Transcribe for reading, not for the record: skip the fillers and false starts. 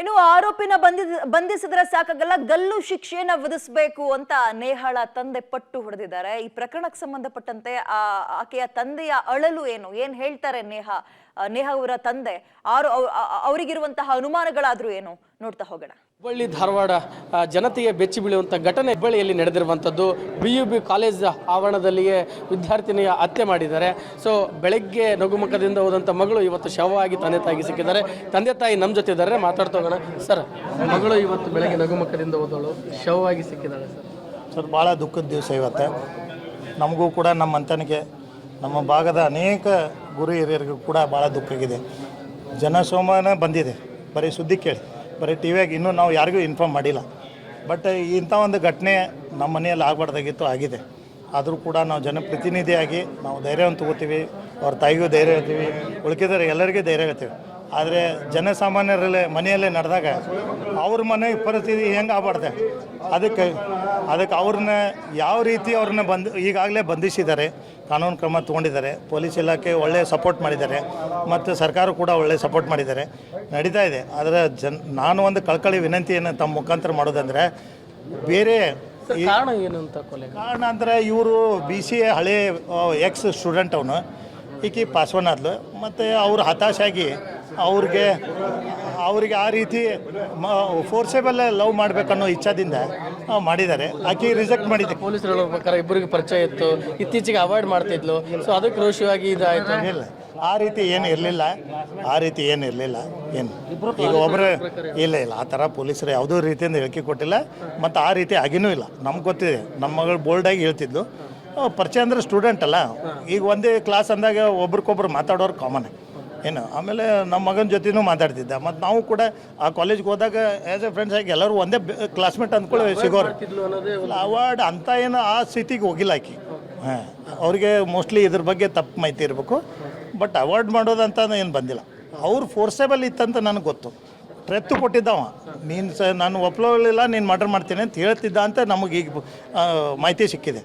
ಇನ್ನು ಆರೋಪಿನ ಬಂಧಿಸಿದ್ರೆ ಸಾಕಾಗಲ್ಲ, ಗಲ್ಲು ಶಿಕ್ಷೆಯನ್ನ ವಿಧಿಸಬೇಕು ಅಂತ ನೇಹಾಳ ತಂದೆ ಪಟ್ಟು ಹೊಡೆದಿದ್ದಾರೆ. ಈ ಪ್ರಕರಣಕ್ಕೆ ಸಂಬಂಧಪಟ್ಟಂತೆ ಆಕೆಯ ತಂದೆಯ ಅಳಲು ಏನು, ಏನ್ ಹೇಳ್ತಾರೆ ನೇಹಾ ಅವರ ತಂದೆ, ಅವರಿಗಿರುವಂತಹ ಅನುಮಾನಗಳಾದ್ರೂ ಏನು ನೋಡ್ತಾ ಹೋಗೋಣ. ಹುಬ್ಬಳ್ಳಿ ಧಾರವಾಡ ಜನತೆಗೆ ಬೆಚ್ಚಿ ಬೀಳುವಂಥ ಘಟನೆ ಹುಬ್ಬಳ್ಳಿಯಲ್ಲಿ ನಡೆದಿರುವಂಥದ್ದು. BUB ಕಾಲೇಜ್ ಆವರಣದಲ್ಲಿಯೇ ವಿದ್ಯಾರ್ಥಿನಿಯ ಹತ್ಯೆ ಮಾಡಿದ್ದಾರೆ. ಸೊ ಬೆಳಗ್ಗೆ ನಗುಮುಖದಿಂದ ಹೋದಂಥ ಮಗಳು ಇವತ್ತು ಶವವಾಗಿ ತಂದೆ ತಾಯಿಗೆ ಸಿಕ್ಕಿದ್ದಾರೆ. ತಂದೆ ತಾಯಿ ನಮ್ಮ ಜೊತೆ ಇದ್ದಾರೆ, ಮಾತಾಡ್ತಾ ಹೋಗೋಣ. ಸರ್, ಮಗಳು ಇವತ್ತು ಬೆಳಗ್ಗೆ ನಗುಮುಖದಿಂದ ಹೋದಳು, ಶವವಾಗಿ ಸಿಕ್ಕಿದ್ದಾಳೆ. ಸರ್, ಭಾಳ ದುಃಖದ ದಿವಸ ಇವತ್ತು. ನಮಗೂ ಕೂಡ ನಮ್ಮ ಮಂತನಿಗೆ, ನಮ್ಮ ಭಾಗದ ಅನೇಕ ಗುರು ಹಿರಿಯರಿಗೂ ಕೂಡ ಭಾಳ ದುಃಖ ಆಗಿದೆ. ಜನಸೋಮಾನ ಬಂದಿದೆ, ಬರೀ ಸುದ್ದಿ ಕೇಳಿ, ಬರೀ ಟಿವಿಯಾಗಿ ಇನ್ನೂ ನಾವು ಯಾರಿಗೂ ಇನ್ಫಾರ್ಮ್ ಮಾಡಿಲ್ಲ. ಬಟ್ ಇಂಥ ಒಂದು ಘಟನೆ ನಮ್ಮ ಮನೆಯಲ್ಲಿ ಆಗಬಾರ್ದಾಗಿತ್ತು, ಆಗಿದೆ. ಆದರೂ ಕೂಡ ನಾವು ಜನಪ್ರತಿನಿಧಿಯಾಗಿ ನಾವು ಧೈರ್ಯವನ್ನು ತಗೋತೀವಿ, ಅವ್ರ ತಾಯಿಗೂ ಧೈರ್ಯ ಹೇಳ್ತೀವಿ, ಉಳ್ಕಿದ್ರೆ ಎಲ್ಲರಿಗೂ ಧೈರ್ಯ ಹೇಳ್ತೀವಿ. ಆದರೆ ಜನಸಾಮಾನ್ಯರಲ್ಲೇ ಮನೆಯಲ್ಲೇ ನಡೆದಾಗ ಅವ್ರ ಮನೆ ಪರಿಸ್ಥಿತಿ ಹೆಂಗೆ ಆಗಬಾರ್ದೆ, ಅದಕ್ಕೆ ಅವ್ರನ್ನ ಯಾವ ರೀತಿ ಅವ್ರನ್ನ ಈಗಾಗಲೇ ಬಂಧಿಸಿದ್ದಾರೆ, ಕಾನೂನು ಕ್ರಮ ತೊಗೊಂಡಿದ್ದಾರೆ. ಪೊಲೀಸ್ ಇಲಾಖೆ ಒಳ್ಳೆಯ ಸಪೋರ್ಟ್ ಮಾಡಿದ್ದಾರೆ ಮತ್ತು ಸರ್ಕಾರ ಕೂಡ ಒಳ್ಳೆಯ ಸಪೋರ್ಟ್ ಮಾಡಿದ್ದಾರೆ, ನಡೀತಾ ಇದೆ. ಆದರೆ ನಾನು ಒಂದು ಕಳ್ಕಳಿ ವಿನಂತಿಯನ್ನು ತಮ್ಮ ಮುಖಾಂತರ ಮಾಡೋದಂದರೆ, ಬೇರೆ ಕಾರಣ ಏನು ಅಂತ ಕೊಲೆ ಕಾರಣ ಅಂದರೆ ಇವರು BCA ಹಳೆ ಎಕ್ಸ್ ಸ್ಟೂಡೆಂಟ್ ಅವನು, ಈಕಿ ಪಾಸ್ವನ್ ಆದ್ಲು. ಮತ್ತು ಅವ್ರು ಹತಾಶಾಗಿ ಅವ್ರಿಗೆ ಆ ರೀತಿ ಫೋರ್ಸೇಬಲ್ ಲವ್ ಮಾಡಬೇಕನ್ನೋ ಇಚ್ಛಾದಿಂದ ಮಾಡಿದ್ದಾರೆ. ಆಕೆ ರಿಜೆಕ್ಟ್ ಮಾಡಿದ್ದೆ. ಪೊಲೀಸರು ಹೇಳೋ ಪ್ರಕಾರ ಇಬ್ಬರಿಗೆ ಪರಿಚಯ ಇತ್ತು, ಇತ್ತೀಚೆಗೆ ಅವಾಯ್ಡ್ ಮಾಡ್ತಿದ್ಲು. ಸೊ ಅದಕ್ಕೆ ರೋಷವಾಗಿ ಇದಾಯಿತು. ಇಲ್ಲ, ಆ ರೀತಿ ಏನು ಇರಲಿಲ್ಲ. ಏನು ಈಗ ಒಬ್ಬರು ಇಲ್ಲ ಆ ಥರ ಪೊಲೀಸರು ಯಾವುದೋ ರೀತಿಯಿಂದ ಹೇಳಿಕೆ ಕೊಟ್ಟಿಲ್ಲ, ಮತ್ತು ಆ ರೀತಿ ಆಗಿನೂ ಇಲ್ಲ. ನಮ್ಗೆ ಗೊತ್ತಿದೆ, ನಮ್ಮ ಮಗಳು ಬೋಲ್ಡಾಗಿ ಹೇಳ್ತಿದ್ಲು. ಪರಿಚಯ ಅಂದರೆ ಸ್ಟೂಡೆಂಟ್ ಅಲ್ಲ, ಈಗ ಒಂದೇ ಕ್ಲಾಸ್ ಅಂದಾಗ ಒಬ್ರಿಗೊಬ್ರು ಮಾತಾಡೋರು ಕಾಮನ್ ಏನು. ಆಮೇಲೆ ನಮ್ಮ ಮಗನ ಜೊತೆನೂ ಮಾತಾಡ್ತಿದ್ದೆ. ಮತ್ತು ನಾವು ಕೂಡ ಆ ಕಾಲೇಜ್ಗೆ ಹೋದಾಗ ಆ್ಯಸ್ ಎ ಫ್ರೆಂಡ್ಸ್ ಆಗಿ ಎಲ್ಲರೂ ಒಂದೇ ಕ್ಲಾಸ್ಮೇಟ್ ಅಂದ್ಕೊಳ್ಳಿ ಸಿಗೋರು. ಅವಾರ್ಡ್ ಅಂತ ಏನು ಆ ಸ್ಥಿತಿಗೆ ಹೋಗಿಲ್ಲ ಆಕಿ. ಅವ್ರಿಗೆ ಮೋಸ್ಟ್ಲಿ ಇದ್ರ ಬಗ್ಗೆ ತಪ್ಪು ಮಾಹಿತಿ ಇರಬೇಕು. ಬಟ್ ಅವಾಯ್ಡ್ ಮಾಡೋದಂತ ಏನು ಬಂದಿಲ್ಲ. ಅವ್ರು ಫೋರ್ಸೇಬಲ್ ಇತ್ತಂತ ನನಗೆ ಗೊತ್ತು. ಪ್ರಯತ್ನ ಕೊಟ್ಟಿದ್ದವ, ನೀನು ನಾನು ಒಪ್ಕೊಳ್ಳಿಲ್ಲ, ನೀನು ಮರ್ಡರ್ ಮಾಡ್ತೀನಿ ಅಂತ ಹೇಳ್ತಿದ್ದ ಅಂತ ನಮಗೆ ಈಗ ಮಾಹಿತಿ ಸಿಕ್ಕಿದೆ.